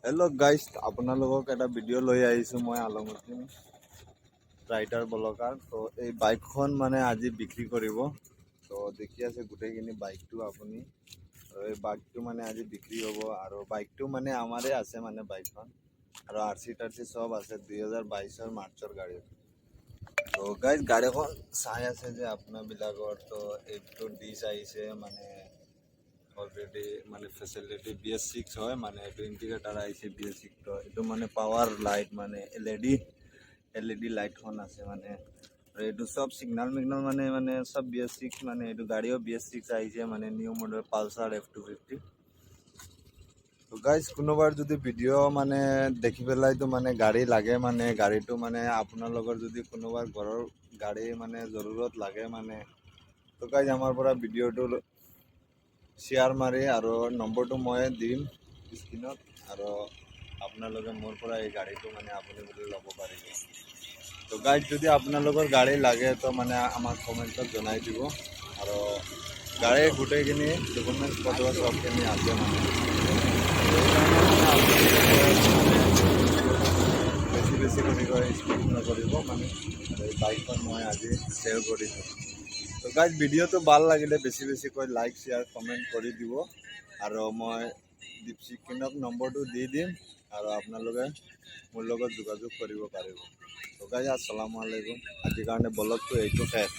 hello guys আপোনালোকক এটা video' লৈ আহিছো মই আলমুদ্দিন ৰাইডাৰ ব্লগাৰ তো এই বাইকখন মানে আজি বিক্ৰী কৰিব তো দেখি আছে গোটেইখিনি বাইকটো আপুনি এই বাইকটো মানে আজি বিক্ৰী হ'ব আৰু বাইকটো মানে আমাৰে আছে মানে বাইকখন আৰু আৰচি সব আছে 2022 মাৰ্চৰ গাড়ী তো গাইস গাড়ীখন চাই আছে যে আপোনাবিলাকৰ তো এইটো ডিছ আহিছে মানে অলরেডি মানে ফেসিলিটি BS6 হয় মানে এটো ইন্ডিকেটর আইছে BS6 তো এটো মানে পাওয়ার লাইট মানে LED লাইটখন আছে মানে এটো সব সিগন্যাল মিগনাল মানে সব BS6 মানে এটো গাড়িও BS6 আইছে মানে নিউ মডেল পালসার F250 তো গাইস কোনোবাৰ যদি ভিডিও মানে দেখি পেলাই তো মানে গাড়ী লাগে মানে গাড়ীটো মানে আপোনালোকৰ যদি কোনোবাৰ ঘৰৰ গাড়ী মানে জৰুৰত লাগে মানে তো গাইস আমাৰ পৰা ভিডিওটো शेयर मारि और नम्बर तो मैं दिम स्क्रीन और आपलोगे मोर पर गाड़ी तो मैं अपनी लब पार तो गाइड जो आपलोर गाड़ी लगे तो मैं कमेंट जन दी और गाड़ी गोटेखिनि डकुमेंट्स पत्र सबखिनि आसे बेसि बेसि स्पीड नकर मैं बाइक मैं आज सेल कर तो गाइस भिडिओ तो ভাল লাগিলে বেছি বেছি কৈ লাইক শেয়ার কমেন্ট কৰি দিব আৰু মই দীপশিকিনক নম্বৰটো দি দিম আৰু আপোনালোকে মোৰ লগত যোগাযোগ কৰিব পাৰিব তো গাইস আসসালামু আলাইকুম আজিৰ কাৰণে ব্লগটো এইটো শেষ